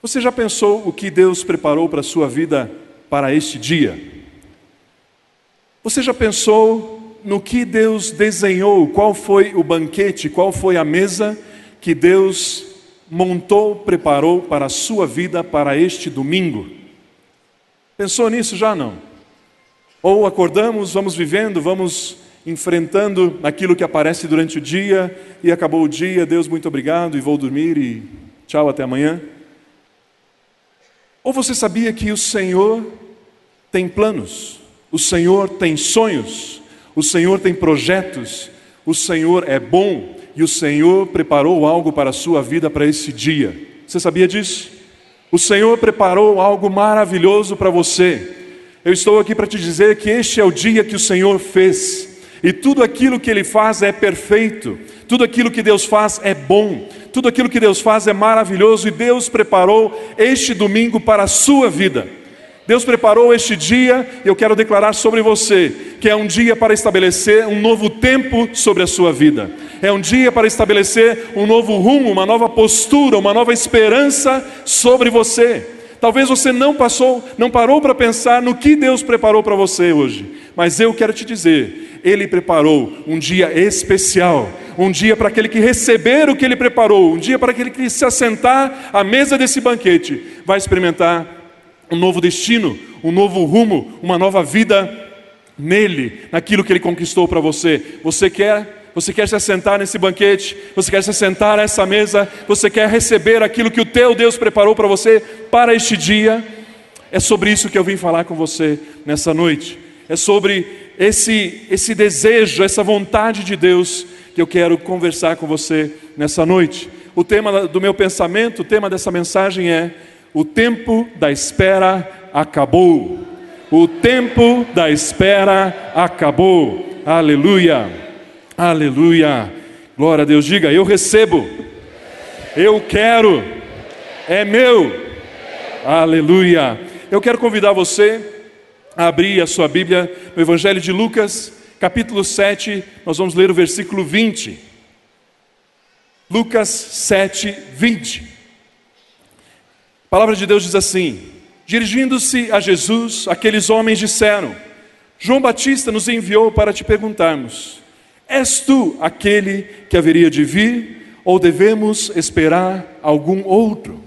Você já pensou o que Deus preparou para a sua vida para este dia? Você já pensou no que Deus desenhou? Qual foi o banquete, qual foi a mesa que Deus montou, preparou para a sua vida para este domingo? Pensou nisso já não? Ou acordamos, vamos vivendo, vamos enfrentando aquilo que aparece durante o dia e acabou o dia, Deus, muito obrigado, e vou dormir e tchau, até amanhã? Ou você sabia que o Senhor tem planos, o Senhor tem sonhos, o Senhor tem projetos, o Senhor é bom e o Senhor preparou algo para a sua vida para esse dia? Você sabia disso? O Senhor preparou algo maravilhoso para você. Eu estou aqui para te dizer que este é o dia que o Senhor fez. E tudo aquilo que Ele faz é perfeito, tudo aquilo que Deus faz é bom, tudo aquilo que Deus faz é maravilhoso, e Deus preparou este domingo para a sua vida. Deus preparou este dia, e eu quero declarar sobre você, que é um dia para estabelecer um novo tempo sobre a sua vida. É um dia para estabelecer um novo rumo, uma nova postura, uma nova esperança sobre você. Talvez você não parou para pensar no que Deus preparou para você hoje, mas eu quero te dizer, Ele preparou um dia especial, um dia para aquele que receber o que Ele preparou, um dia para aquele que se assentar à mesa desse banquete, vai experimentar um novo destino, um novo rumo, uma nova vida nele, naquilo que Ele conquistou para você. Você quer se assentar nesse banquete? Você quer se assentar nessa mesa? Você quer receber aquilo que o teu Deus preparou para você para este dia? É sobre isso que eu vim falar com você nessa noite. É sobre esse desejo, essa vontade de Deus que eu quero conversar com você nessa noite. O tema do meu pensamento, o tema dessa mensagem é: o tempo da espera acabou. O tempo da espera acabou. Aleluia, aleluia, glória a Deus. Diga: eu recebo, eu quero, é meu. Aleluia. Eu quero convidar você a abrir a sua Bíblia no Evangelho de Lucas, capítulo 7, nós vamos ler o versículo 20. Lucas 7, 20. A palavra de Deus diz assim: dirigindo-se a Jesus, aqueles homens disseram: João Batista nos enviou para te perguntarmos: és tu aquele que haveria de vir, ou devemos esperar algum outro?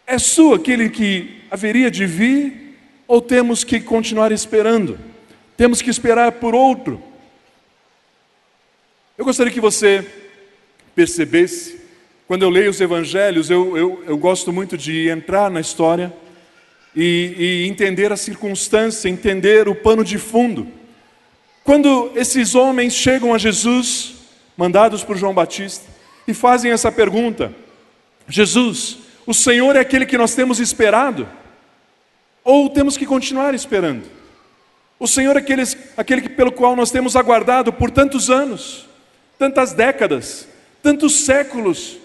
És tu aquele que haveria de vir, ou temos que continuar esperando? Temos que esperar por outro? Eu gostaria que você percebesse, quando eu leio os evangelhos, eu gosto muito de entrar na história e entender a circunstância, entender o pano de fundo. Quando esses homens chegam a Jesus, mandados por João Batista, e fazem essa pergunta: Jesus, o Senhor é aquele que nós temos esperado? Ou temos que continuar esperando? O Senhor é aquele pelo qual nós temos aguardado por tantos anos, tantas décadas, tantos séculos.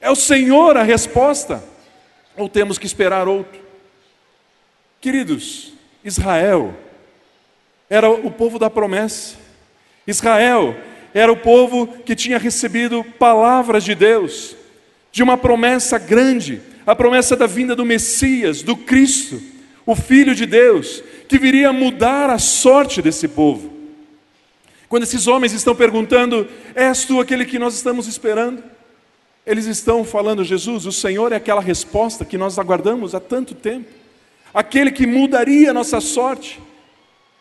É o Senhor a resposta? Ou temos que esperar outro? Queridos, Israel era o povo da promessa. Israel era o povo que tinha recebido palavras de Deus, de uma promessa grande, a promessa da vinda do Messias, do Cristo, o Filho de Deus, que viria mudar a sorte desse povo. Quando esses homens estão perguntando: és tu aquele que nós estamos esperando? Eles estão falando: Jesus, o Senhor é aquela resposta que nós aguardamos há tanto tempo, aquele que mudaria a nossa sorte.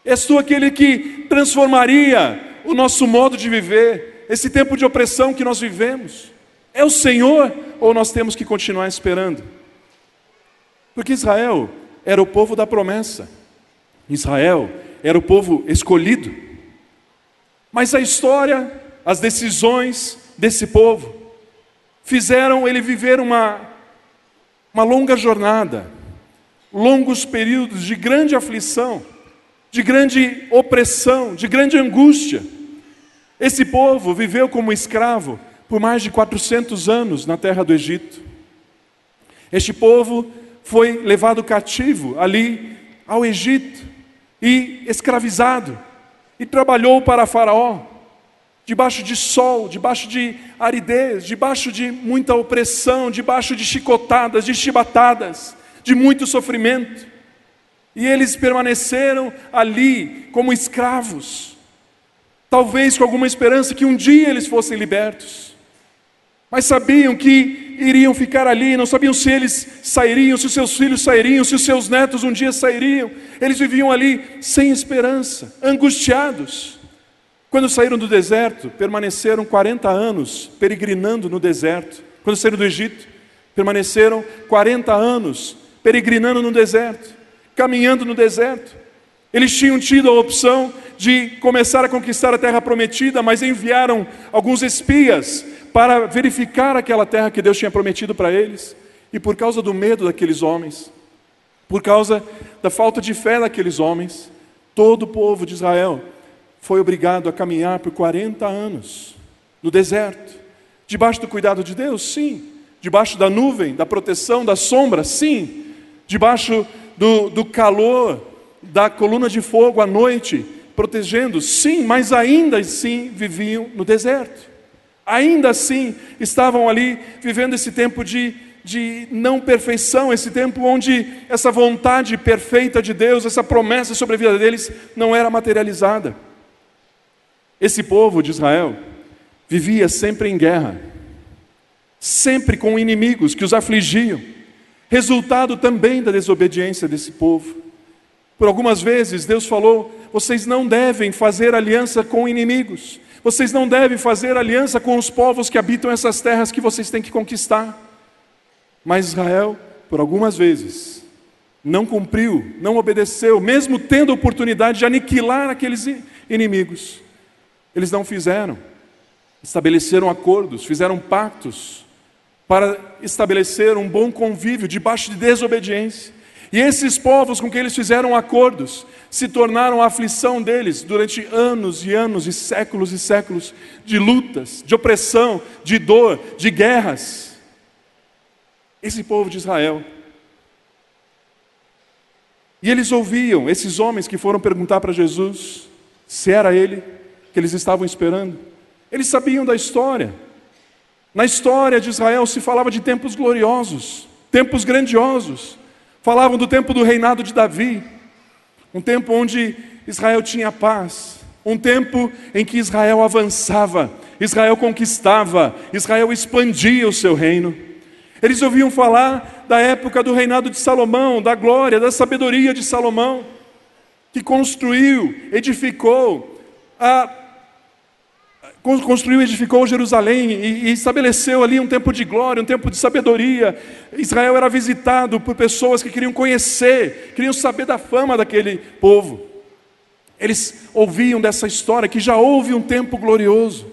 És tu aquele que transformaria o nosso modo de viver, esse tempo de opressão que nós vivemos. É o Senhor, ou nós temos que continuar esperando? Porque Israel era o povo da promessa, Israel era o povo escolhido. Mas a história, as decisões desse povo fizeram ele viver uma longa jornada, longos períodos de grande aflição, de grande opressão, de grande angústia. Esse povo viveu como escravo por mais de 400 anos na terra do Egito. Este povo foi levado cativo ali ao Egito e escravizado, e trabalhou para Faraó. debaixo de sol, debaixo de aridez, debaixo de muita opressão, debaixo de chicotadas, de chibatadas, de muito sofrimento. E eles permaneceram ali como escravos, talvez com alguma esperança que um dia eles fossem libertos. Mas sabiam que iriam ficar ali, não sabiam se eles sairiam, se os seus filhos sairiam, se os seus netos um dia sairiam. Eles viviam ali sem esperança, angustiados. Quando saíram do deserto, permaneceram 40 anos peregrinando no deserto. Quando saíram do Egito, permaneceram 40 anos peregrinando no deserto, caminhando no deserto. Eles tinham tido a opção de começar a conquistar a terra prometida, mas enviaram alguns espias para verificar aquela terra que Deus tinha prometido para eles. E por causa do medo daqueles homens, por causa da falta de fé daqueles homens, todo o povo de Israel foi obrigado a caminhar por 40 anos no deserto, debaixo do cuidado de Deus, sim, debaixo da nuvem, da proteção, da sombra, sim, debaixo do calor da coluna de fogo à noite, protegendo, sim, mas ainda assim viviam no deserto, ainda assim estavam ali vivendo esse tempo de não perfeição, esse tempo onde essa vontade perfeita de Deus, essa promessa sobre a vida deles não era materializada. Esse povo de Israel vivia sempre em guerra, sempre com inimigos que os afligiam, resultado também da desobediência desse povo. Por algumas vezes Deus falou: vocês não devem fazer aliança com inimigos, vocês não devem fazer aliança com os povos que habitam essas terras que vocês têm que conquistar. Mas Israel, por algumas vezes, não cumpriu, não obedeceu, mesmo tendo a oportunidade de aniquilar aqueles inimigos. Eles não fizeram, estabeleceram acordos, fizeram pactos para estabelecer um bom convívio debaixo de desobediência. E esses povos com quem eles fizeram acordos se tornaram a aflição deles durante anos e anos e séculos de lutas, de opressão, de dor, de guerras. Esse povo de Israel. E eles ouviam, esses homens que foram perguntar para Jesus se era ele que eles estavam esperando. Eles sabiam da história. Na história de Israel se falava de tempos gloriosos, tempos grandiosos. Falavam do tempo do reinado de Davi, um tempo onde Israel tinha paz, um tempo em que Israel avançava, Israel conquistava, Israel expandia o seu reino. Eles ouviam falar da época do reinado de Salomão, da glória, da sabedoria de Salomão, que construiu, edificou Jerusalém e estabeleceu ali um tempo de glória, um tempo de sabedoria. Israel era visitado por pessoas que queriam conhecer, queriam saber da fama daquele povo. Eles ouviam dessa história, que já houve um tempo glorioso.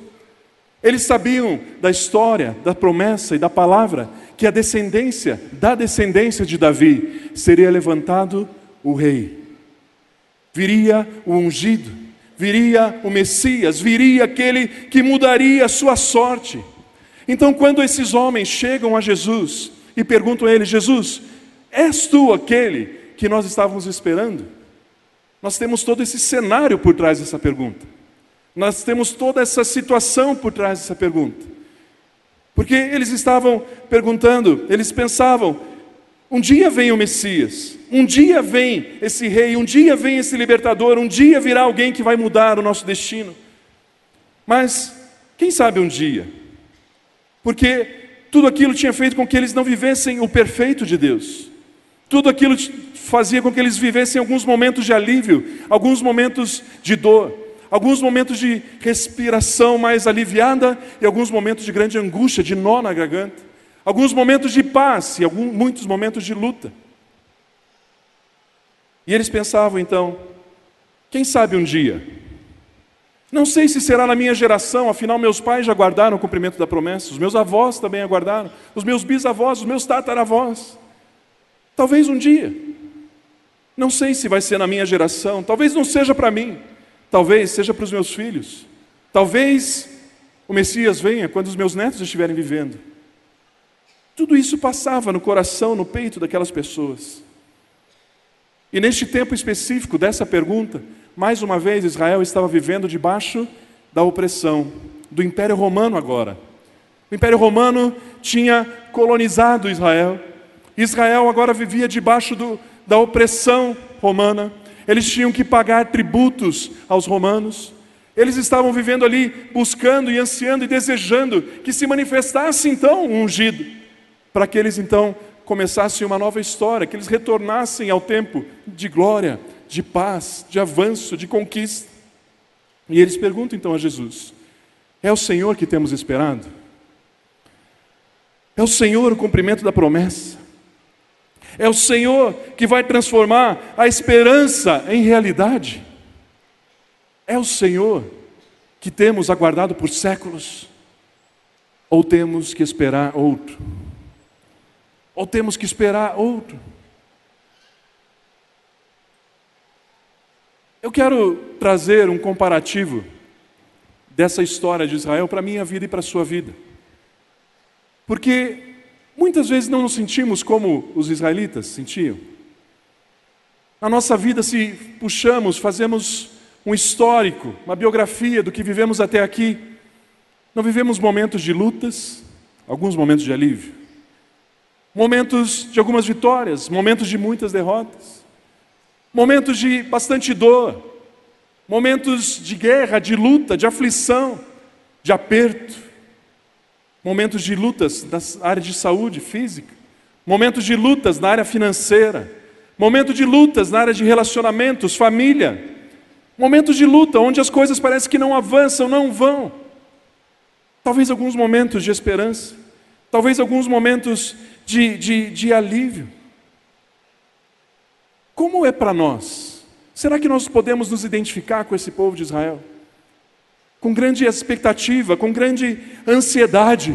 Eles sabiam da história, da promessa e da palavra, que da descendência de Davi, seria levantado o rei. Viria o ungido, viria o Messias, viria aquele que mudaria a sua sorte. Então, quando esses homens chegam a Jesus e perguntam a ele: Jesus, és tu aquele que nós estávamos esperando? Nós temos todo esse cenário por trás dessa pergunta. Nós temos toda essa situação por trás dessa pergunta. Porque eles estavam perguntando, eles pensavam: um dia vem o Messias, um dia vem esse rei, um dia vem esse libertador, um dia virá alguém que vai mudar o nosso destino. Mas quem sabe um dia? Porque tudo aquilo tinha feito com que eles não vivessem o perfeito de Deus. Tudo aquilo fazia com que eles vivessem alguns momentos de alívio, alguns momentos de dor, alguns momentos de respiração mais aliviada e alguns momentos de grande angústia, de nó na garganta. Alguns momentos de paz e muitos momentos de luta. E eles pensavam então: quem sabe um dia? Não sei se será na minha geração, afinal meus pais já guardaram o cumprimento da promessa, os meus avós também aguardaram, os meus bisavós, os meus tataravós. Talvez um dia. Não sei se vai ser na minha geração, talvez não seja para mim, talvez seja para os meus filhos. Talvez o Messias venha quando os meus netos estiverem vivendo. Tudo isso passava no coração, no peito daquelas pessoas. E neste tempo específico dessa pergunta, mais uma vez Israel estava vivendo debaixo da opressão do Império Romano agora. O Império Romano tinha colonizado Israel. Israel agora vivia debaixo da opressão romana. Eles tinham que pagar tributos aos romanos. Eles estavam vivendo ali, buscando e ansiando e desejando que se manifestasse então um ungido, para que eles então começassem uma nova história, que eles retornassem ao tempo de glória, de paz, de avanço, de conquista. E eles perguntam então a Jesus: é o Senhor que temos esperado? É o Senhor o cumprimento da promessa? É o Senhor que vai transformar a esperança em realidade? É o Senhor que temos aguardado por séculos? Ou temos que esperar outro? Ou temos que esperar outro? Eu quero trazer um comparativo dessa história de Israel para a minha vida e para a sua vida. Porque muitas vezes não nos sentimos como os israelitas sentiam. Na nossa vida, se puxamos, fazemos um histórico, uma biografia do que vivemos até aqui, não vivemos momentos de lutas, alguns momentos de alívio, momentos de algumas vitórias, momentos de muitas derrotas, momentos de bastante dor, momentos de guerra, de luta, de aflição, de aperto, momentos de lutas na área de saúde física, momentos de lutas na área financeira, momentos de lutas na área de relacionamentos, família, momentos de luta onde as coisas parecem que não avançam, não vão. Talvez alguns momentos de esperança, talvez alguns momentos de alívio. Como é para nós? Será que nós podemos nos identificar com esse povo de Israel? Com grande expectativa, com grande ansiedade.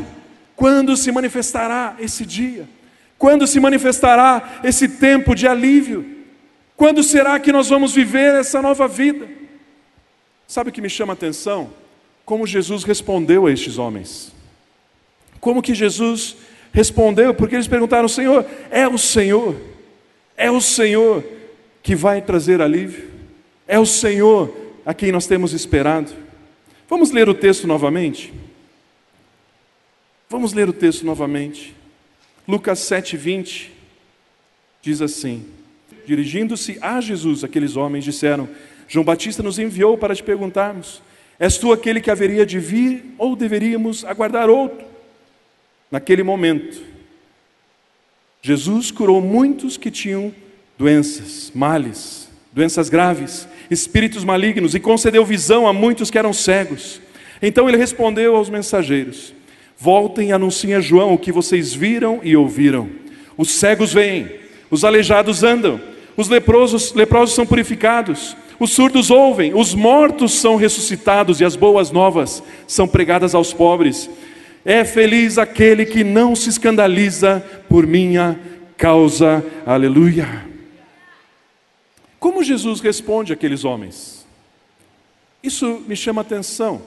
Quando se manifestará esse dia? Quando se manifestará esse tempo de alívio? Quando será que nós vamos viver essa nova vida? Sabe o que me chama a atenção? Como Jesus respondeu a estes homens. Como que Jesus respondeu? Porque eles perguntaram: Senhor, é o Senhor? É o Senhor que vai trazer alívio? É o Senhor a quem nós temos esperado? Vamos ler o texto novamente? Vamos ler o texto novamente. Lucas 7:20 diz assim: dirigindo-se a Jesus, aqueles homens disseram: João Batista nos enviou para te perguntarmos: és tu aquele que haveria de vir ou deveríamos aguardar outro? Naquele momento, Jesus curou muitos que tinham doenças, males, doenças graves, espíritos malignos, e concedeu visão a muitos que eram cegos. Então ele respondeu aos mensageiros: voltem e anunciem a João o que vocês viram e ouviram. Os cegos veem, os aleijados andam, os leprosos são purificados, os surdos ouvem, os mortos são ressuscitados e as boas novas são pregadas aos pobres. É feliz aquele que não se escandaliza por minha causa. Aleluia. Como Jesus responde àqueles homens? Isso me chama a atenção.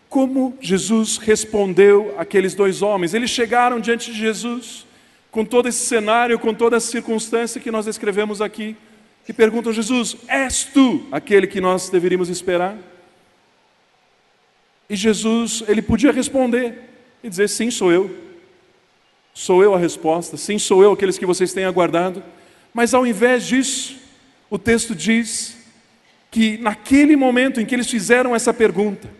Como Jesus respondeu àqueles dois homens? Eles chegaram diante de Jesus, com todo esse cenário, com toda essa circunstância que nós descrevemos aqui, e perguntam: Jesus, és tu aquele que nós deveríamos esperar? E Jesus, ele podia responder e dizer: sim, sou eu. Sou eu a resposta, sim, sou eu aqueles que vocês têm aguardado. Mas ao invés disso, o texto diz que naquele momento em que eles fizeram essa pergunta,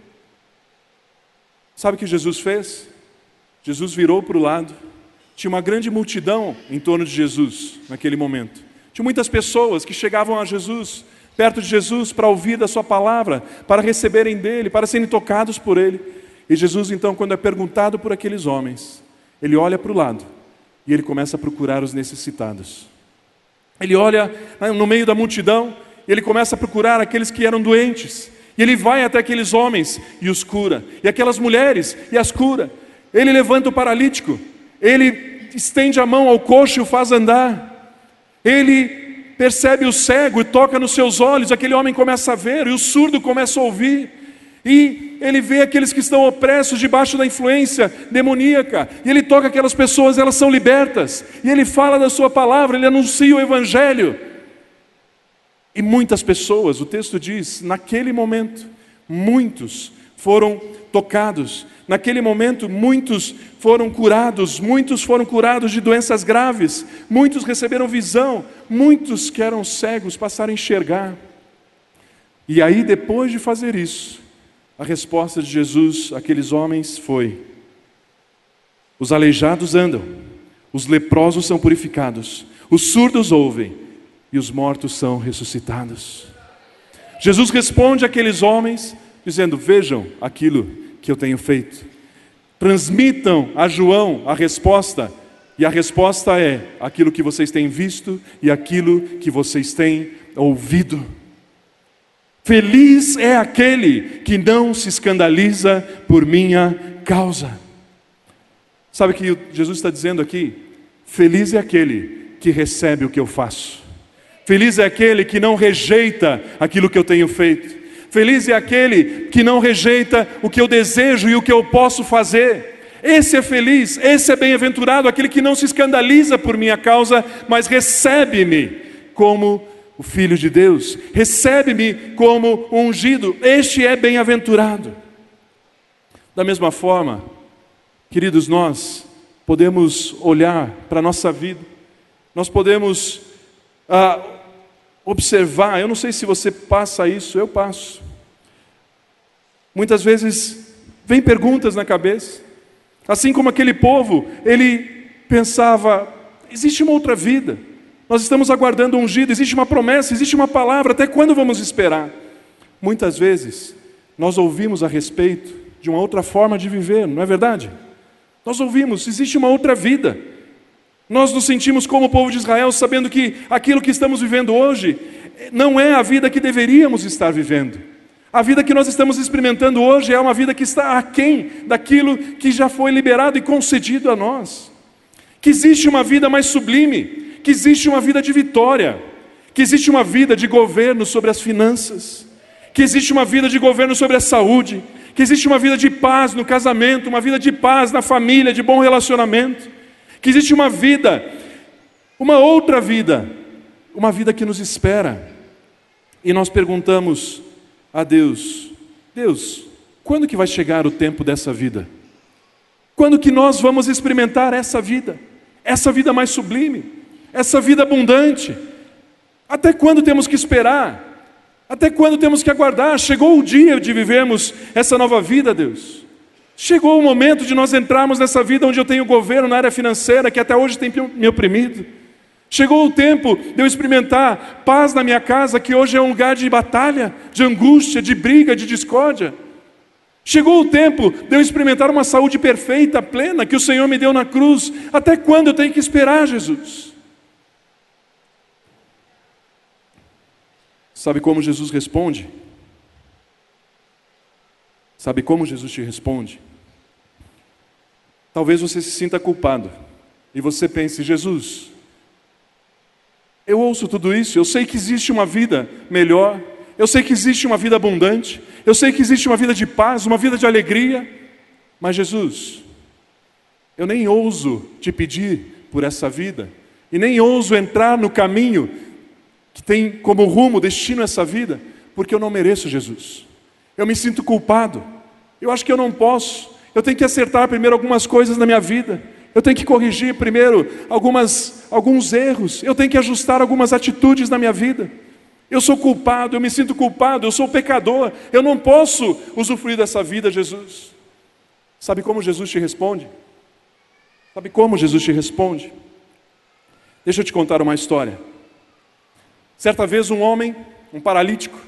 sabe o que Jesus fez? Jesus virou para o lado. Tinha uma grande multidão em torno de Jesus naquele momento. Tinha muitas pessoas que chegavam a Jesus, perto de Jesus, para ouvir da sua palavra, para receberem dele, para serem tocados por ele. E Jesus então, quando é perguntado por aqueles homens, ele olha para o lado e ele começa a procurar os necessitados. Ele olha no meio da multidão e ele começa a procurar aqueles que eram doentes. E ele vai até aqueles homens e os cura. E aquelas mulheres e as cura. Ele levanta o paralítico. Ele estende a mão ao coxo e o faz andar. Ele percebe o cego e toca nos seus olhos. Aquele homem começa a ver e o surdo começa a ouvir. E ele vê aqueles que estão opressos debaixo da influência demoníaca. E ele toca aquelas pessoas, elas são libertas. E ele fala da sua palavra, ele anuncia o evangelho. E muitas pessoas, o texto diz, naquele momento, muitos foram tocados. Naquele momento, muitos foram curados de doenças graves, muitos receberam visão, muitos que eram cegos passaram a enxergar. E aí, depois de fazer isso, a resposta de Jesus àqueles homens foi: os aleijados andam, os leprosos são purificados, os surdos ouvem e os mortos são ressuscitados. Jesus responde àqueles homens dizendo: vejam aquilo que eu tenho feito. Transmitam a João a resposta, e a resposta é aquilo que vocês têm visto e aquilo que vocês têm ouvido. Feliz é aquele que não se escandaliza por minha causa. Sabe o que Jesus está dizendo aqui? Feliz é aquele que recebe o que eu faço. Feliz é aquele que não rejeita aquilo que eu tenho feito. Feliz é aquele que não rejeita o que eu desejo e o que eu posso fazer. Esse é feliz, esse é bem-aventurado, aquele que não se escandaliza por minha causa, mas recebe-me como o Filho de Deus, recebe-me como ungido. Este é bem-aventurado. Da mesma forma, queridos, nós podemos olhar para a nossa vida, nós podemos observar. Eu não sei se você passa isso, eu passo. Muitas vezes vem perguntas na cabeça, assim como aquele povo, ele pensava: existe uma outra vida, nós estamos aguardando um ungido, existe uma promessa, existe uma palavra, até quando vamos esperar? Muitas vezes nós ouvimos a respeito de uma outra forma de viver, não é verdade? Nós ouvimos: existe uma outra vida. Nós nos sentimos como o povo de Israel, sabendo que aquilo que estamos vivendo hoje não é a vida que deveríamos estar vivendo. A vida que nós estamos experimentando hoje é uma vida que está aquém daquilo que já foi liberado e concedido a nós. Que existe uma vida mais sublime, que existe uma vida de vitória, que existe uma vida de governo sobre as finanças, que existe uma vida de governo sobre a saúde, que existe uma vida de paz no casamento, uma vida de paz na família, de bom relacionamento, que existe uma vida, uma outra vida, uma vida que nos espera. E nós perguntamos a Deus: Deus, quando que vai chegar o tempo dessa vida? Quando que nós vamos experimentar essa vida mais sublime, essa vida abundante? Até quando temos que esperar? Até quando temos que aguardar? Chegou o dia de vivermos essa nova vida, Deus. Chegou o momento de nós entrarmos nessa vida onde eu tenho governo na área financeira, que até hoje tem me oprimido. Chegou o tempo de eu experimentar paz na minha casa, que hoje é um lugar de batalha, de angústia, de briga, de discórdia. Chegou o tempo de eu experimentar uma saúde perfeita, plena, que o Senhor me deu na cruz. Até quando eu tenho que esperar, Jesus? Sabe como Jesus responde? Sabe como Jesus te responde? Talvez você se sinta culpado e você pense: Jesus, eu ouço tudo isso, eu sei que existe uma vida melhor, eu sei que existe uma vida abundante, eu sei que existe uma vida de paz, uma vida de alegria, mas Jesus, eu nem ouso te pedir por essa vida, e nem ouso entrar no caminho que tem como rumo, destino essa vida, porque eu não mereço, Jesus. Eu me sinto culpado, eu acho que eu não posso, eu tenho que acertar primeiro algumas coisas na minha vida, eu tenho que corrigir primeiro alguns erros, eu tenho que ajustar algumas atitudes na minha vida. Eu sou culpado, eu me sinto culpado, eu sou pecador, eu não posso usufruir dessa vida, Jesus. Sabe como Jesus te responde? Sabe como Jesus te responde? Deixa eu te contar uma história. Certa vez um homem, um paralítico,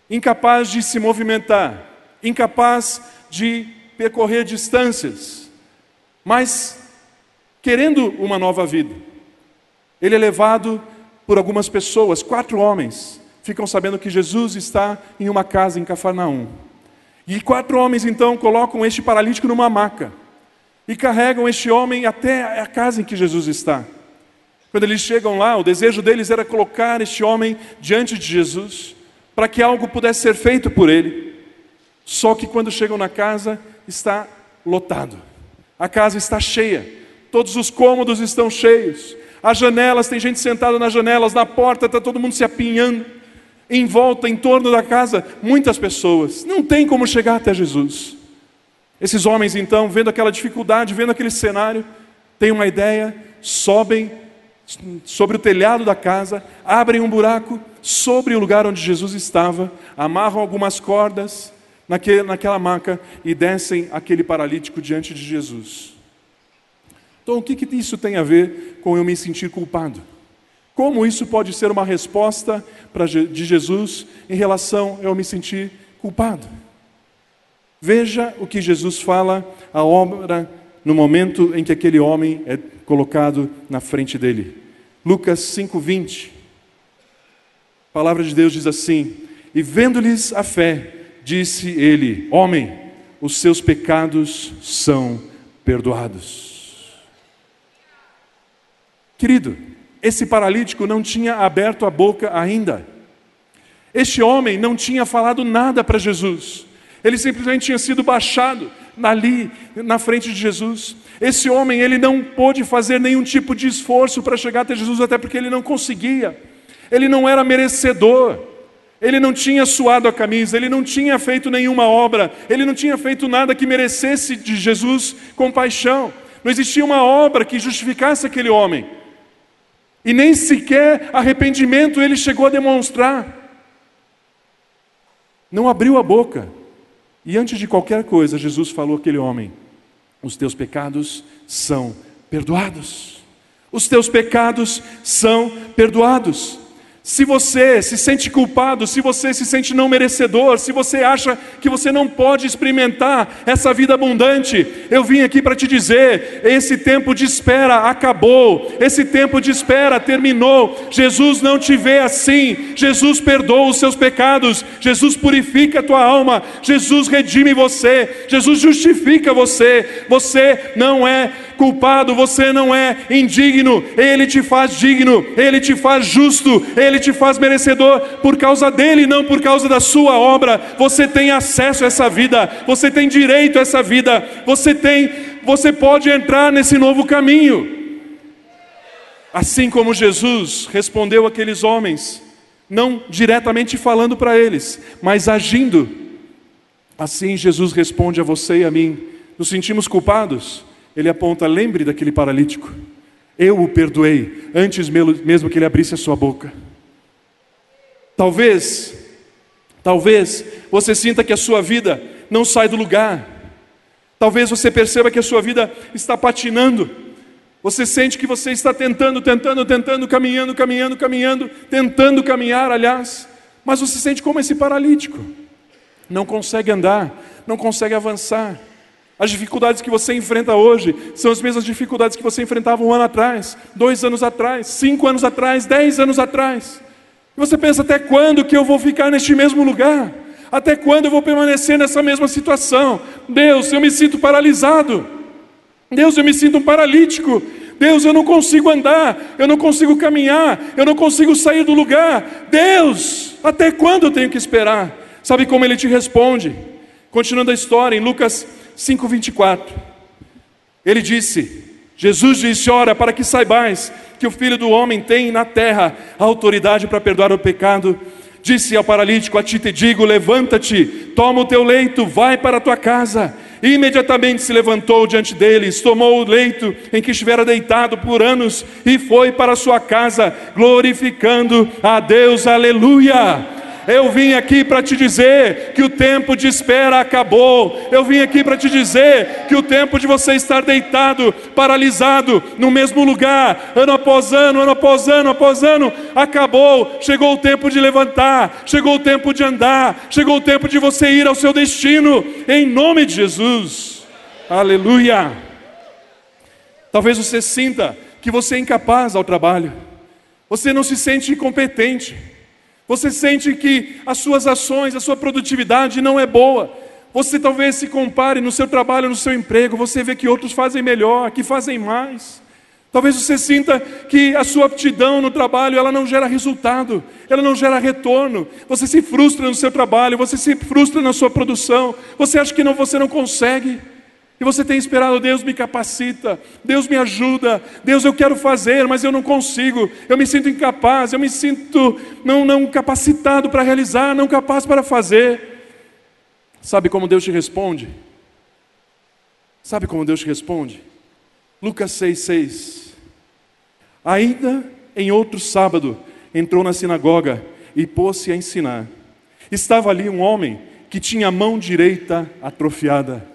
incapaz de se movimentar, incapaz de percorrer distâncias, mas querendo uma nova vida, ele é levado por algumas pessoas, 4 homens, ficam sabendo que Jesus está em uma casa em Cafarnaum. E 4 homens então colocam este paralítico numa maca e carregam este homem até a casa em que Jesus está. Quando eles chegam lá, o desejo deles era colocar este homem diante de Jesus, para que algo pudesse ser feito por ele. Só que quando chegam na casa, está lotado. A casa está cheia, todos os cômodos estão cheios. As janelas, tem gente sentada nas janelas, na porta, está todo mundo se apinhando. Em volta, em torno da casa, muitas pessoas. Não tem como chegar até Jesus. Esses homens, então, vendo aquela dificuldade, vendo aquele cenário, têm uma ideia, sobem sobre o telhado da casa, abrem um buraco sobre o lugar onde Jesus estava, amarram algumas cordas naquela maca e descem aquele paralítico diante de Jesus. Então, o que isso tem a ver com eu me sentir culpado? Como isso pode ser uma resposta de Jesus em relação a eu me sentir culpado? Veja o que Jesus fala, a obra, no momento em que aquele homem é colocado na frente dele. Lucas 5:20. A palavra de Deus diz assim: e vendo-lhes a fé, disse ele: homem, os seus pecados são perdoados. Querido, esse paralítico não tinha aberto a boca ainda. Este homem não tinha falado nada para Jesus. Ele simplesmente tinha sido baixado ali na frente de Jesus. Esse homem, ele não pôde fazer nenhum tipo de esforço para chegar até Jesus, até porque ele não conseguia. Ele não era merecedor. Ele não tinha suado a camisa, ele não tinha feito nenhuma obra, ele não tinha feito nada que merecesse de Jesus compaixão. Não existia uma obra que justificasse aquele homem. E nem sequer arrependimento ele chegou a demonstrar. Não abriu a boca. E antes de qualquer coisa, Jesus falou àquele homem: os teus pecados são perdoados. Os teus pecados são perdoados. Se você se sente culpado, se você se sente não merecedor, se você acha que você não pode experimentar essa vida abundante, eu vim aqui para te dizer, esse tempo de espera acabou, esse tempo de espera terminou. Jesus não te vê assim, Jesus perdoa os seus pecados, Jesus purifica a tua alma, Jesus redime você, Jesus justifica você. Você não é culpado, você não é indigno, Ele te faz digno, Ele te faz justo, Ele te faz merecedor por causa dEle, não por causa da sua obra. Você tem acesso a essa vida, você tem direito a essa vida, você pode entrar nesse novo caminho. Assim como Jesus respondeu àqueles homens, não diretamente falando para eles, mas agindo, assim Jesus responde a você e a mim. Nos sentimos culpados? Ele aponta: lembre daquele paralítico, eu o perdoei antes mesmo que ele abrisse a sua boca. Talvez você sinta que a sua vida não sai do lugar. Talvez você perceba que a sua vida está patinando. Você sente que você está tentando, caminhando, tentando caminhar, aliás, mas você sente como esse paralítico. Não consegue andar, não consegue avançar. As dificuldades que você enfrenta hoje são as mesmas dificuldades que você enfrentava 1 ano atrás, 2 anos atrás, 5 anos atrás, 10 anos atrás. E você pensa: até quando que eu vou ficar neste mesmo lugar? Até quando eu vou permanecer nessa mesma situação? Deus, eu me sinto paralisado. Deus, eu me sinto um paralítico. Deus, eu não consigo andar, eu não consigo caminhar, eu não consigo sair do lugar. Deus, até quando eu tenho que esperar? Sabe como Ele te responde? Continuando a história, em Lucas 5:24, Jesus disse: ora, para que saibais que o Filho do Homem tem na terra a autoridade para perdoar o pecado, disse ao paralítico: a ti te digo, levanta-te, toma o teu leito, vai para a tua casa. E imediatamente se levantou diante deles, tomou o leito em que estivera deitado por anos e foi para a sua casa, glorificando a Deus. Aleluia! Eu vim aqui para te dizer que o tempo de espera acabou. Eu vim aqui para te dizer que o tempo de você estar deitado, paralisado, no mesmo lugar, ano após ano, acabou. Chegou o tempo de levantar, chegou o tempo de andar, chegou o tempo de você ir ao seu destino, em nome de Jesus. Aleluia! Talvez você sinta que você é incapaz ao trabalho. Você não se sente incompetente. Você sente que as suas ações, a sua produtividade não é boa. Você talvez se compare no seu trabalho, no seu emprego, você vê que outros fazem melhor, que fazem mais. Talvez você sinta que a sua aptidão no trabalho, ela não gera resultado, ela não gera retorno. Você se frustra no seu trabalho, você se frustra na sua produção, você acha que você não consegue. E você tem esperado: Deus me capacita, Deus me ajuda, Deus, eu quero fazer, mas eu não consigo, eu me sinto incapaz, eu me sinto não capacitado para realizar, não capaz para fazer. Sabe como Deus te responde? Sabe como Deus te responde? Lucas 6,6. Ainda em outro sábado, entrou na sinagoga e pôs-se a ensinar. Estava ali um homem que tinha a mão direita atrofiada.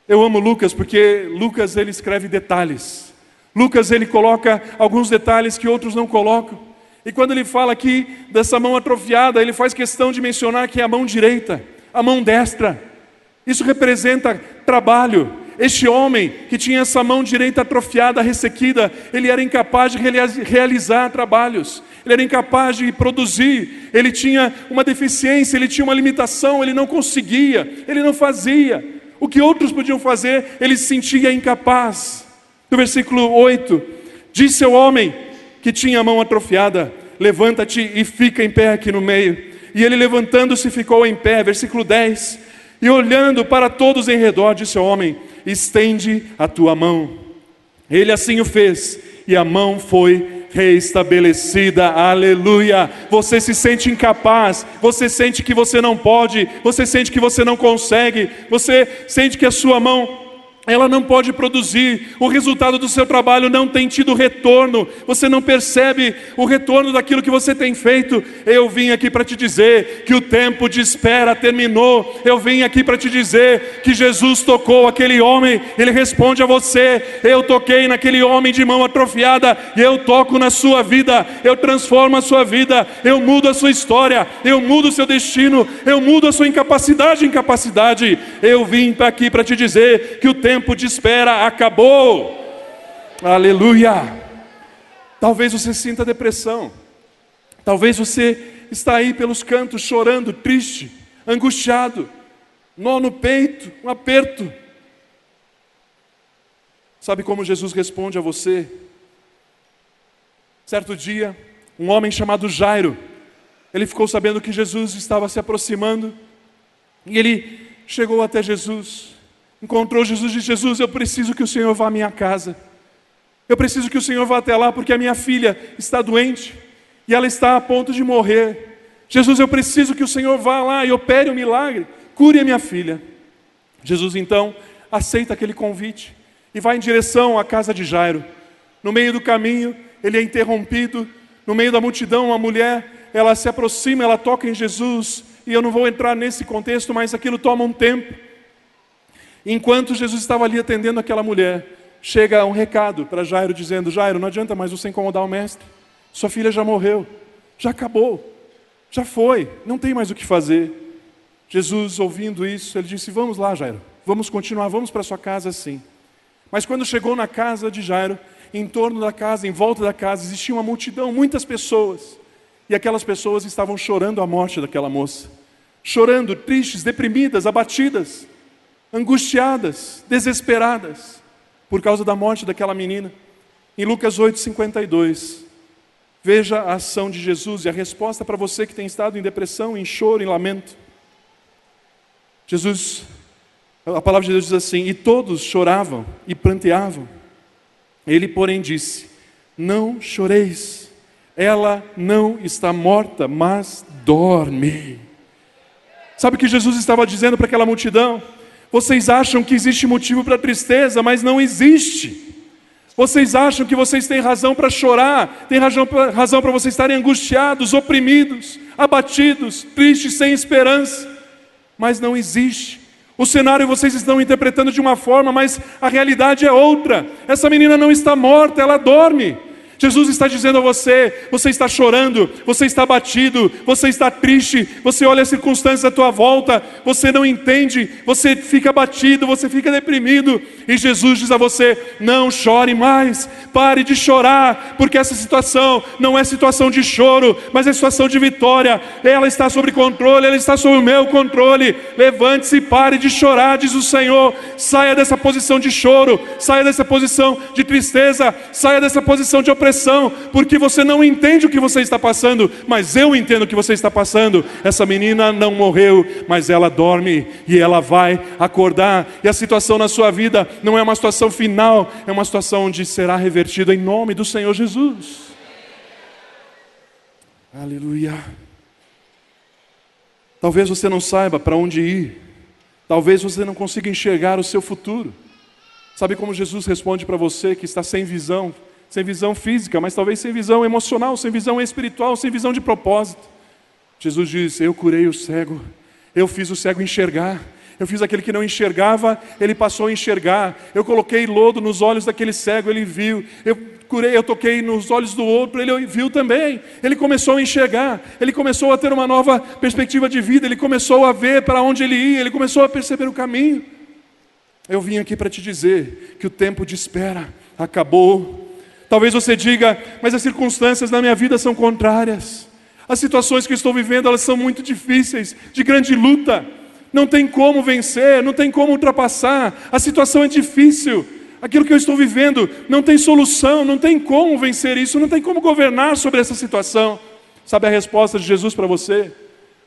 Eu amo Lucas porque Lucas ele escreve detalhes. Lucas ele coloca alguns detalhes que outros não colocam. E quando ele fala aqui dessa mão atrofiada, ele faz questão de mencionar que é a mão direita, a mão destra. Isso representa trabalho. Este homem que tinha essa mão direita atrofiada, ressequida, ele era incapaz de realizar trabalhos, ele era incapaz de produzir, ele tinha uma deficiência, ele tinha uma limitação, ele não conseguia, ele não fazia. O que outros podiam fazer, ele se sentia incapaz. No versículo 8, disse ao homem que tinha a mão atrofiada: levanta-te e fica em pé aqui no meio. E ele levantando-se ficou em pé. Versículo 10, e olhando para todos em redor, disse ao homem: estende a tua mão. Ele assim o fez, e a mão foi reestabelecida. Aleluia! Você se sente incapaz, você sente que você não pode, você sente que você não consegue, você sente que a sua mão ela não pode produzir, o resultado do seu trabalho não tem tido retorno, você não percebe o retorno daquilo que você tem feito. Eu vim aqui para te dizer que o tempo de espera terminou. Eu vim aqui para te dizer que Jesus tocou aquele homem. Ele responde a você: eu toquei naquele homem de mão atrofiada, e eu toco na sua vida, eu transformo a sua vida, eu mudo a sua história, eu mudo o seu destino, eu mudo a sua incapacidade em capacidade. Eu vim aqui para te dizer que o tempo de espera acabou. Aleluia! Talvez você sinta depressão, talvez você está aí pelos cantos chorando, triste, angustiado, nó no peito, um aperto. Sabe como Jesus responde a você? Certo dia, um homem chamado Jairo, ele ficou sabendo que Jesus estava se aproximando, e ele chegou até Jesus, encontrou Jesus e disse: Jesus, eu preciso que o Senhor vá à minha casa. Eu preciso que o Senhor vá até lá, porque a minha filha está doente e ela está a ponto de morrer. Jesus, eu preciso que o Senhor vá lá e opere um milagre, cure a minha filha. Jesus então aceita aquele convite e vai em direção à casa de Jairo. No meio do caminho, ele é interrompido. No meio da multidão, uma mulher, ela se aproxima, ela toca em Jesus, e eu não vou entrar nesse contexto, mas aquilo toma um tempo. Enquanto Jesus estava ali atendendo aquela mulher, chega um recado para Jairo dizendo: Jairo, não adianta mais você incomodar o mestre, sua filha já morreu, já acabou, já foi, não tem mais o que fazer. Jesus, ouvindo isso, ele disse: vamos lá, Jairo, vamos continuar, vamos para sua casa sim. Mas quando chegou na casa de Jairo, em torno da casa, em volta da casa, existia uma multidão, muitas pessoas, e aquelas pessoas estavam chorando a morte daquela moça, chorando, tristes, deprimidas, abatidas, angustiadas, desesperadas, por causa da morte daquela menina. Em Lucas 8:52, veja a ação de Jesus e a resposta para você que tem estado em depressão, em choro, em lamento. Jesus, a palavra de Deus diz assim: e todos choravam e pranteavam. Ele, porém, disse: não choreis, ela não está morta, mas dorme. Sabe o que Jesus estava dizendo para aquela multidão? Vocês acham que existe motivo para tristeza, mas não existe. Vocês acham que vocês têm razão para chorar, têm razão para vocês estarem angustiados, oprimidos, abatidos, tristes, sem esperança, mas não existe. O cenário vocês estão interpretando de uma forma, mas a realidade é outra. Essa menina não está morta, ela dorme. Jesus está dizendo a você: você está chorando, você está abatido, você está triste, você olha as circunstâncias à tua volta, você não entende, você fica abatido, você fica deprimido, E Jesus diz a você: não chore mais, pare de chorar, porque essa situação não é situação de choro, mas é situação de vitória. Ela está sob controle, ela está sob o meu controle. Levante-se e pare de chorar, diz o Senhor. Saia dessa posição de choro, saia dessa posição de tristeza, saia dessa posição de opressão, porque você não entende o que você está passando, mas eu entendo o que você está passando. Essa menina não morreu, mas ela dorme e ela vai acordar. E a situação na sua vida não é uma situação final, é uma situação onde será revertida em nome do Senhor Jesus. Aleluia. Talvez você não saiba para onde ir, talvez você não consiga enxergar o seu futuro. Sabe como Jesus responde para você que está sem visão física, mas talvez sem visão emocional, sem visão espiritual, sem visão de propósito? Jesus diz: eu curei o cego, eu fiz o cego enxergar, eu fiz aquele que não enxergava, ele passou a enxergar. Eu coloquei lodo nos olhos daquele cego, ele viu. Eu curei, eu toquei nos olhos do outro, ele viu também. Ele começou a enxergar, ele começou a ter uma nova perspectiva de vida, ele começou a ver para onde ele ia, ele começou a perceber o caminho. Eu vim aqui para te dizer que o tempo de espera acabou. Talvez você diga: mas as circunstâncias na minha vida são contrárias. As situações que eu estou vivendo, elas são muito difíceis, de grande luta. Não tem como vencer, não tem como ultrapassar. A situação é difícil. Aquilo que eu estou vivendo não tem solução, não tem como vencer isso, não tem como governar sobre essa situação. Sabe a resposta de Jesus para você?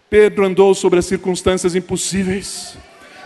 Pedro andou sobre as circunstâncias impossíveis.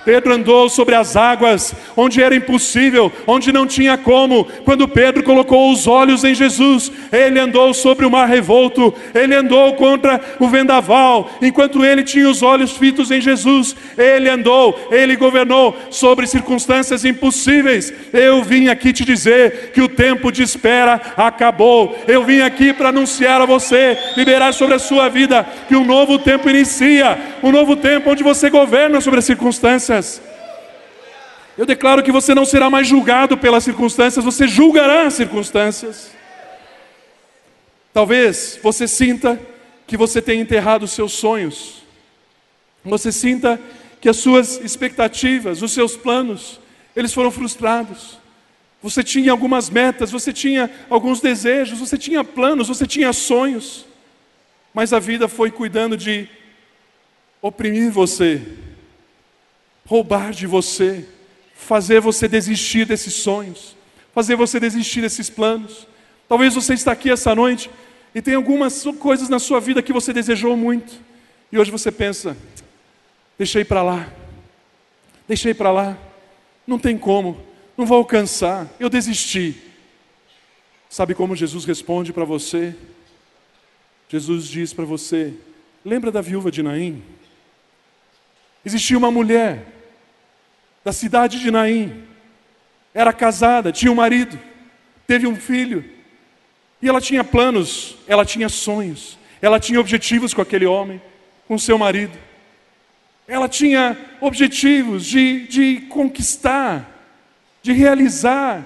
Pedro andou sobre as águas, onde era impossível, onde não tinha como. Quando Pedro colocou os olhos em Jesus, ele andou sobre o mar revolto, ele andou contra o vendaval. Enquanto ele tinha os olhos fitos em Jesus, ele andou, ele governou sobre circunstâncias impossíveis. Eu vim aqui te dizer que o tempo de espera acabou. Eu vim aqui para anunciar a você, liberar sobre a sua vida, que um novo tempo inicia, um novo tempo onde você governa sobre as circunstâncias. Eu declaro que você não será mais julgado pelas circunstâncias, você julgará as circunstâncias. Talvez você sinta que você tem enterrado os seus sonhos. Você sinta que as suas expectativas, os seus planos, eles foram frustrados. Você tinha algumas metas, você tinha alguns desejos, você tinha planos, você tinha sonhos. Mas a vida foi cuidando de oprimir você, roubar de você, fazer você desistir desses sonhos, fazer você desistir desses planos. Talvez você está aqui essa noite e tem algumas coisas na sua vida que você desejou muito, e hoje você pensa: deixei para lá, não tem como, não vou alcançar, eu desisti. Sabe como Jesus responde para você? Jesus diz para você: lembra da viúva de Naim? Existia uma mulher da cidade de Naim, era casada, tinha um marido, teve um filho, e ela tinha planos, ela tinha sonhos, ela tinha objetivos com aquele homem, com seu marido. Ela tinha objetivos de conquistar, de realizar,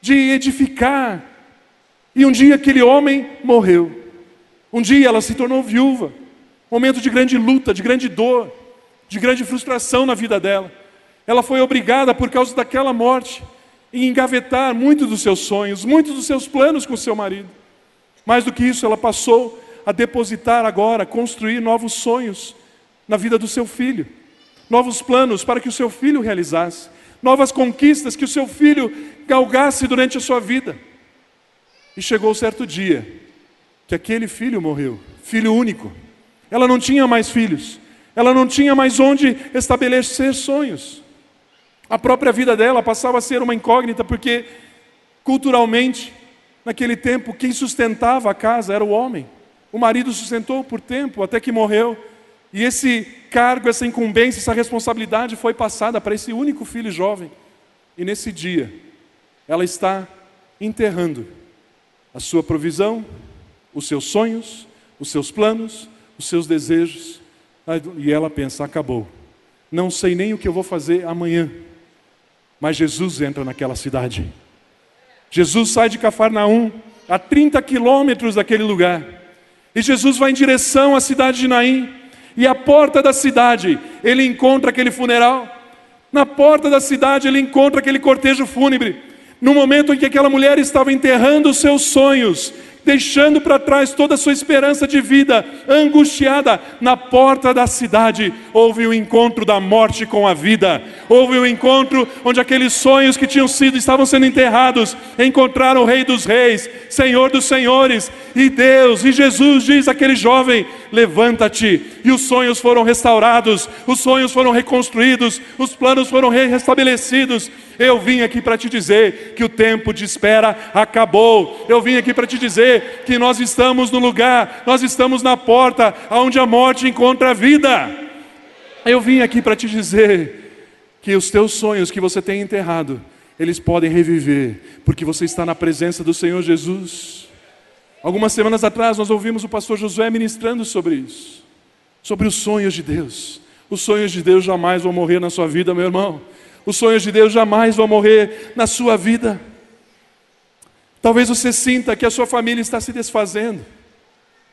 de edificar. E um dia aquele homem morreu. Um dia ela se tornou viúva. Momento de grande luta, de grande dor, de grande frustração na vida dela. Ela foi obrigada, por causa daquela morte, em engavetar muitos dos seus sonhos, muitos dos seus planos com seu marido. Mais do que isso, ela passou a depositar agora, construir novos sonhos na vida do seu filho. Novos planos para que o seu filho realizasse. Novas conquistas que o seu filho galgasse durante a sua vida. E chegou certo dia que aquele filho morreu, filho único. Ela não tinha mais filhos. Ela não tinha mais onde estabelecer sonhos. A própria vida dela passava a ser uma incógnita, porque culturalmente, naquele tempo, quem sustentava a casa era o homem. O marido sustentou por tempo, até que morreu. E esse cargo, essa incumbência, essa responsabilidade foi passada para esse único filho jovem. E nesse dia, ela está enterrando a sua provisão, os seus sonhos, os seus planos, os seus desejos. E ela pensa: acabou. Não sei nem o que eu vou fazer amanhã. Mas Jesus entra naquela cidade. Jesus sai de Cafarnaum, a 30 quilômetros daquele lugar. E Jesus vai em direção à cidade de Naim. E à porta da cidade, ele encontra aquele funeral. Na porta da cidade ele encontra aquele cortejo fúnebre. No momento em que aquela mulher estava enterrando os seus sonhos, deixando para trás toda a sua esperança de vida, angustiada, na porta da cidade, houve o encontro da morte com a vida. Houve o encontro onde aqueles sonhos que estavam sendo enterrados, encontraram o Rei dos Reis, Senhor dos Senhores, e Deus, e Jesus diz àquele jovem: levanta-te. E os sonhos foram restaurados, os sonhos foram reconstruídos, os planos foram restabelecidos. Eu vim aqui para te dizer que o tempo de espera acabou. Eu vim aqui para te dizer que nós estamos no lugar, nós estamos na porta onde a morte encontra a vida. Eu vim aqui para te dizer que os teus sonhos que você tem enterrado, eles podem reviver, porque você está na presença do Senhor Jesus. Algumas semanas atrás nós ouvimos o pastor Josué ministrando sobre isso, sobre os sonhos de Deus. Os sonhos de Deus jamais vão morrer na sua vida, meu irmão. Os sonhos de Deus jamais vão morrer na sua vida. Talvez você sinta que a sua família está se desfazendo,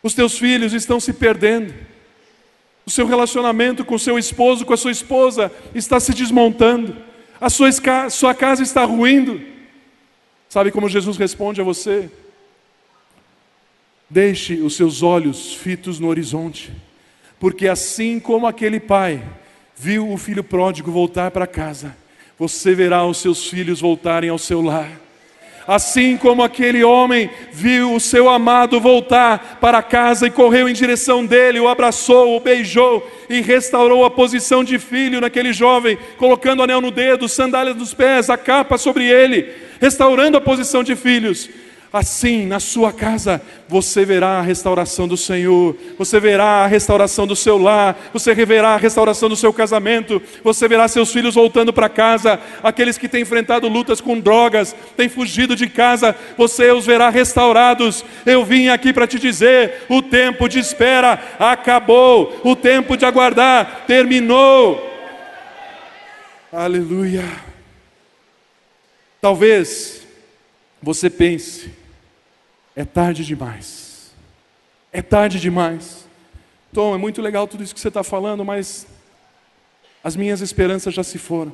os teus filhos estão se perdendo, o seu relacionamento com o seu esposo, com a sua esposa está se desmontando, a sua casa está ruindo. Sabe como Jesus responde a você? Deixe os seus olhos fitos no horizonte, porque assim como aquele pai viu o filho pródigo voltar para casa, você verá os seus filhos voltarem ao seu lar. Assim como aquele homem viu o seu amado voltar para casa e correu em direção dele, o abraçou, o beijou e restaurou a posição de filho naquele jovem, colocando anel no dedo, sandálias nos pés, a capa sobre ele, restaurando a posição de filhos. Assim, na sua casa, você verá a restauração do Senhor, você verá a restauração do seu lar, você verá a restauração do seu casamento, você verá seus filhos voltando para casa, aqueles que têm enfrentado lutas com drogas, têm fugido de casa, você os verá restaurados. Eu vim aqui para te dizer, o tempo de espera acabou, o tempo de aguardar terminou. Aleluia. Talvez você pense: é tarde demais. É tarde demais. Tom, é muito legal tudo isso que você está falando, mas as minhas esperanças já se foram.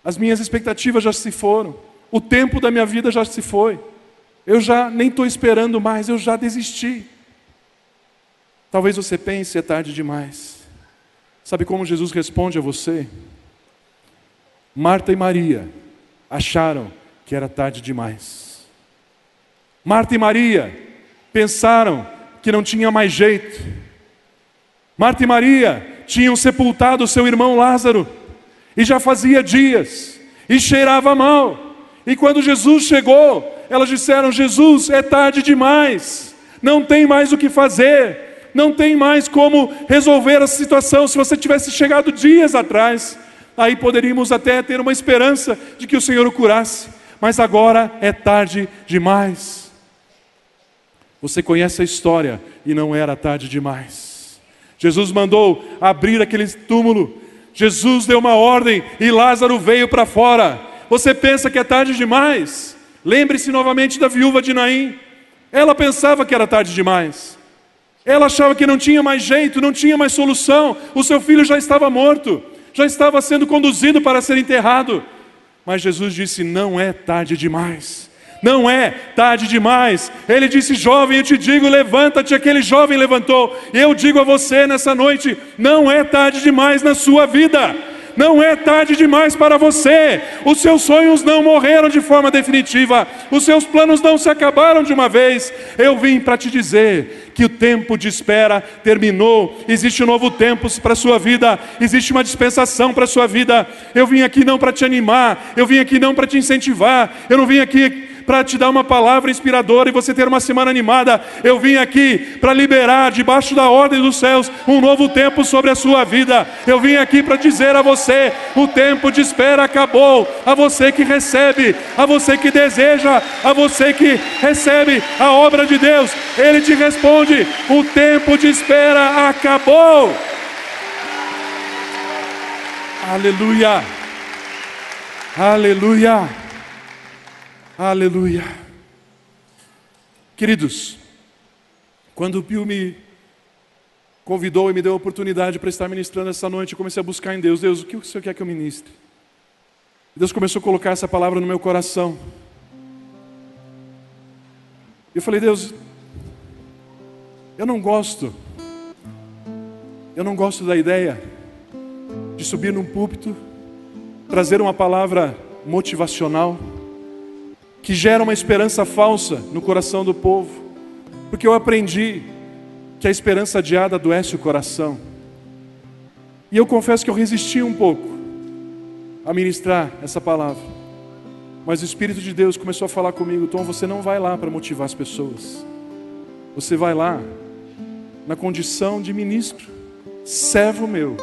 As minhas expectativas já se foram. O tempo da minha vida já se foi. Eu já nem estou esperando mais, eu já desisti. Talvez você pense: é tarde demais. Sabe como Jesus responde a você? Marta e Maria acharam que era tarde demais. Marta e Maria pensaram que não tinha mais jeito. Marta e Maria tinham sepultado o seu irmão Lázaro, e já fazia dias, e cheirava mal. E quando Jesus chegou, elas disseram: Jesus, é tarde demais, não tem mais o que fazer, não tem mais como resolver a situação. Se você tivesse chegado dias atrás, aí poderíamos até ter uma esperança de que o Senhor o curasse, mas agora é tarde demais. Você conhece a história, e não era tarde demais. Jesus mandou abrir aquele túmulo, Jesus deu uma ordem e Lázaro veio para fora. Você pensa que é tarde demais? Lembre-se novamente da viúva de Naim. Ela pensava que era tarde demais. Ela achava que não tinha mais jeito, não tinha mais solução. O seu filho já estava morto, já estava sendo conduzido para ser enterrado. Mas Jesus disse: não é tarde demais. Não é tarde demais. Ele disse: jovem, eu te digo, levanta-te. Aquele jovem levantou. E eu digo a você nessa noite: não é tarde demais na sua vida. Não é tarde demais para você. Os seus sonhos não morreram de forma definitiva. Os seus planos não se acabaram de uma vez. Eu vim para te dizer que o tempo de espera terminou. Existe um novo tempo para a sua vida. Existe uma dispensação para a sua vida. Eu vim aqui não para te animar. Eu vim aqui não para te incentivar. Eu não vim aqui para te dar uma palavra inspiradora e você ter uma semana animada. Eu vim aqui para liberar, debaixo da ordem dos céus, um novo tempo sobre a sua vida. Eu vim aqui para dizer a você: o tempo de espera acabou. A você que recebe, a você que deseja, a você que recebe a obra de Deus, Ele te responde: o tempo de espera acabou. Aleluia, aleluia, aleluia. Queridos, quando o Bill me convidou e me deu a oportunidade para estar ministrando essa noite. Eu comecei a buscar em Deus. Deus, o que o Senhor quer que eu ministre? Deus começou a colocar essa palavra no meu coração. Eu falei, Deus, eu não gosto da ideia de subir num púlpito, trazer uma palavra motivacional, que gera uma esperança falsa no coração do povo, porque eu aprendi que a esperança adiada adoece o coração. E eu confesso que eu resisti um pouco a ministrar essa palavra, mas o Espírito de Deus começou a falar comigo: Tom, você não vai lá para motivar as pessoas, você vai lá na condição de ministro, servo meu,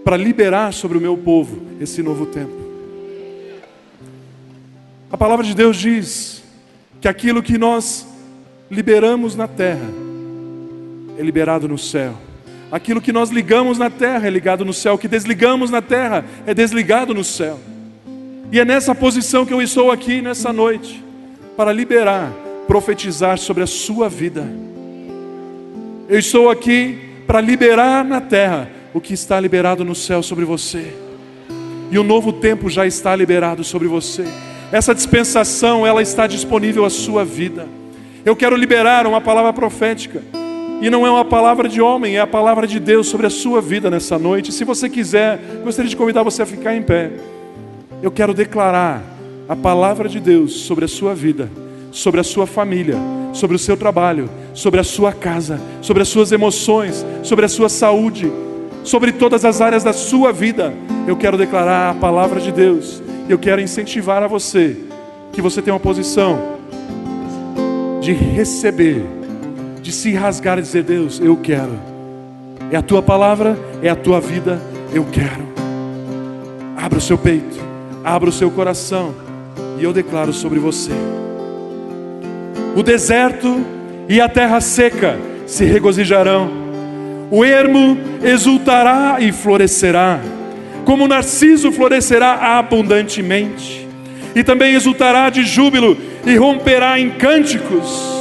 para liberar sobre o meu povo esse novo tempo. A palavra de Deus diz que aquilo que nós liberamos na terra é liberado no céu. Aquilo que nós ligamos na terra é ligado no céu. O que desligamos na terra é desligado no céu. E é nessa posição que eu estou aqui nessa noite, para liberar, profetizar sobre a sua vida. Eu estou aqui para liberar na terra o que está liberado no céu sobre você. E um novo tempo já está liberado sobre você. Essa dispensação, ela está disponível à sua vida. Eu quero liberar uma palavra profética. E não é uma palavra de homem, é a palavra de Deus sobre a sua vida nessa noite. Se você quiser, gostaria de convidar você a ficar em pé. Eu quero declarar a palavra de Deus sobre a sua vida, sobre a sua família, sobre o seu trabalho, sobre a sua casa, sobre as suas emoções, sobre a sua saúde, sobre todas as áreas da sua vida. Eu quero declarar a palavra de Deus. Eu quero incentivar a você, que você tenha uma posição de receber, de se rasgar e dizer: Deus, eu quero. É a tua palavra, é a tua vida, eu quero. Abra o seu peito, abra o seu coração, e eu declaro sobre você: o deserto e a terra seca se regozijarão, o ermo exultará e florescerá, como o narciso florescerá abundantemente, e também exultará de júbilo e romperá em cânticos.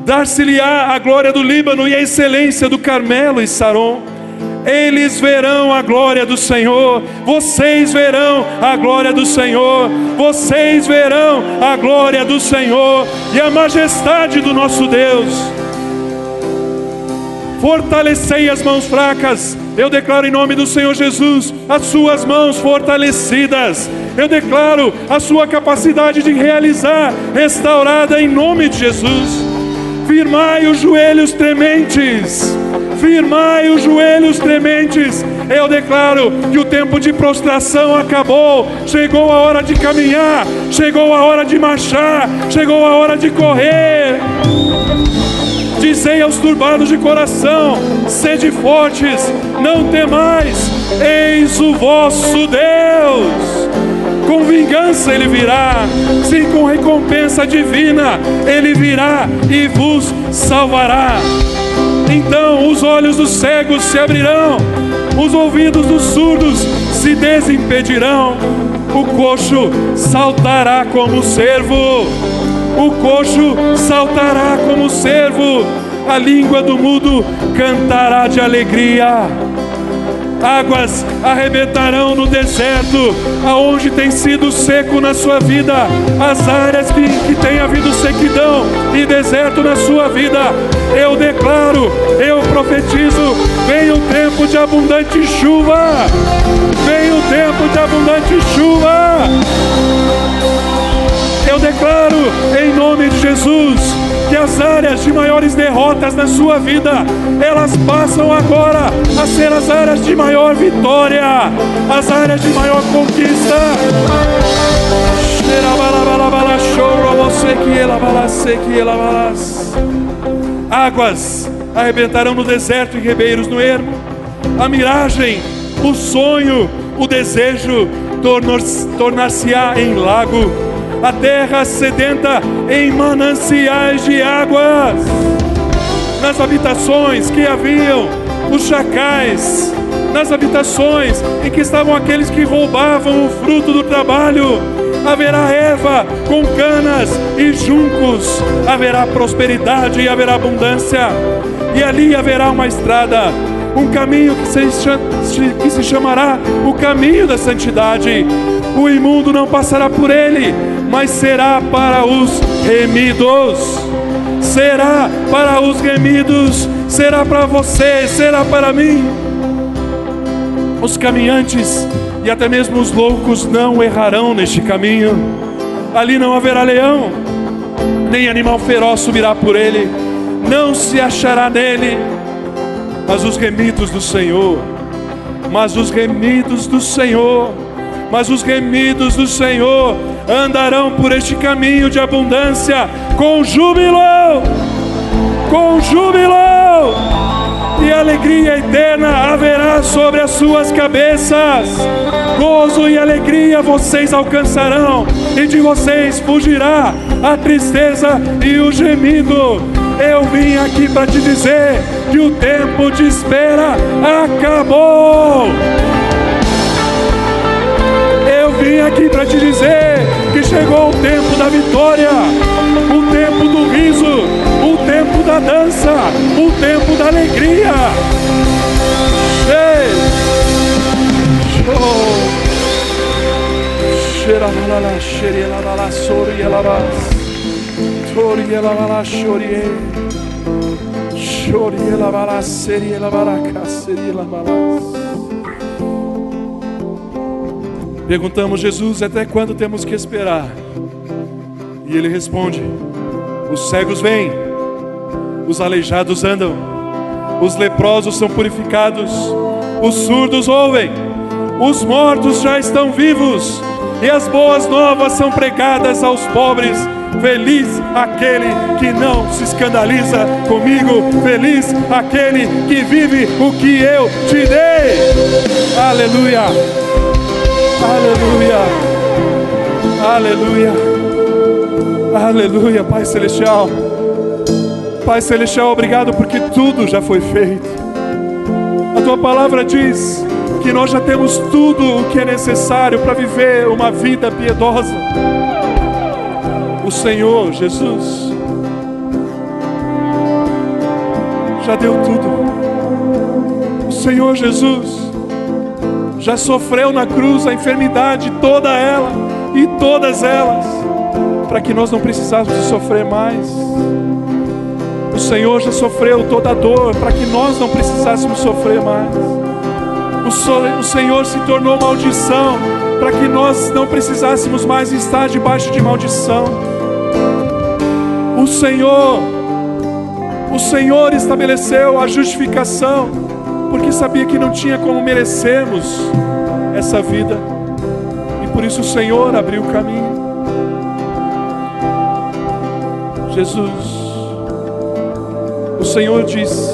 Dar-se-lhe-á a glória do Líbano e a excelência do Carmelo e Saron. Eles verão a glória do Senhor, vocês verão a glória do Senhor, vocês verão a glória do Senhor e a majestade do nosso Deus. Fortalecei as mãos fracas. Eu declaro em nome do Senhor Jesus as suas mãos fortalecidas. Eu declaro a sua capacidade de realizar restaurada em nome de Jesus. Firmai os joelhos trementes. Firmai os joelhos trementes. Eu declaro que o tempo de prostração acabou. Chegou a hora de caminhar. Chegou a hora de marchar. Chegou a hora de correr. Dizei aos turbados de coração: sede fortes, não temais, eis o vosso Deus. Com vingança Ele virá, sim, com recompensa divina Ele virá e vos salvará. Então os olhos dos cegos se abrirão, os ouvidos dos surdos se desimpedirão. O coxo saltará como cervo, o coxo saltará como cervo, a língua do mudo cantará de alegria. Águas arrebentarão no deserto, aonde tem sido seco na sua vida, as áreas que tem havido sequidão e deserto na sua vida. Eu declaro, eu profetizo: vem o tempo de abundante chuva, vem o tempo de abundante chuva. Eu declaro em nome de Jesus que as áreas de maiores derrotas na sua vida, elas passam agora a ser as áreas de maior vitória, as áreas de maior conquista. Águas arrebentarão no deserto e ribeiros no ermo. A miragem, o sonho, o desejo tornar-se-á em lago. A terra sedenta em mananciais de águas. Nas habitações que haviam os chacais, nas habitações em que estavam aqueles que roubavam o fruto do trabalho, haverá erva com canas e juncos, haverá prosperidade e haverá abundância, e ali haverá uma estrada, um caminho que se chamará o caminho da santidade. O imundo não passará por ele, mas será para os remidos. Será para os remidos, será para você, será para mim. Os caminhantes e até mesmo os loucos não errarão neste caminho. Ali não haverá leão, nem animal feroz subirá por ele, não se achará nele. Mas os remidos do Senhor, mas os remidos do Senhor, mas os remidos do Senhor andarão por este caminho de abundância com júbilo, com júbilo, e alegria eterna haverá sobre as suas cabeças. Gozo e alegria vocês alcançarão, e de vocês fugirá a tristeza e o gemido. Eu vim aqui para te dizer que o tempo de espera acabou. Eu vim aqui para te dizer que chegou o tempo da vitória, o tempo do riso, o tempo da dança, o tempo da alegria. Ei! Perguntamos: Jesus, até quando temos que esperar? E ele responde: os cegos vêm, os aleijados andam, os leprosos são purificados, os surdos ouvem, os mortos já estão vivos, e as boas novas são pregadas aos pobres. Feliz aquele que não se escandaliza comigo, feliz aquele que vive o que eu te dei. Aleluia, aleluia, aleluia, aleluia. Pai Celestial, Pai Celestial, obrigado porque tudo já foi feito. A Tua palavra diz que nós já temos tudo o que é necessário para viver uma vida piedosa. O Senhor Jesus já deu tudo. O Senhor Jesus já sofreu na cruz a enfermidade, toda ela e todas elas, para que nós não precisássemos de sofrer mais. O Senhor já sofreu toda a dor, para que nós não precisássemos sofrer mais. O Senhor se tornou maldição, para que nós não precisássemos mais estar debaixo de maldição. O Senhor estabeleceu a justificação, porque sabia que não tinha como merecermos essa vida, e por isso o Senhor abriu o caminho. Jesus, o Senhor disse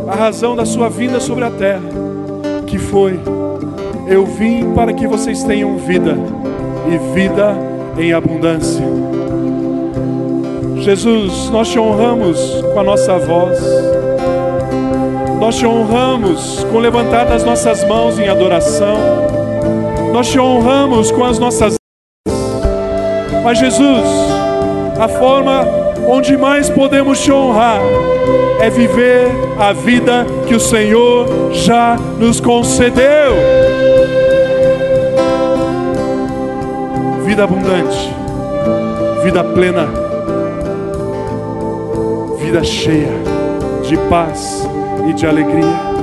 a razão da sua vinda sobre a terra, que foi: eu vim para que vocês tenham vida, e vida em abundância. Jesus, nós te honramos com a nossa voz, nós te honramos com o levantar das nossas mãos em adoração, nós te honramos com as nossas. Mas Jesus, a forma onde mais podemos te honrar é viver a vida que o Senhor já nos concedeu. Vida abundante, vida plena, vida cheia de paz e de alegria.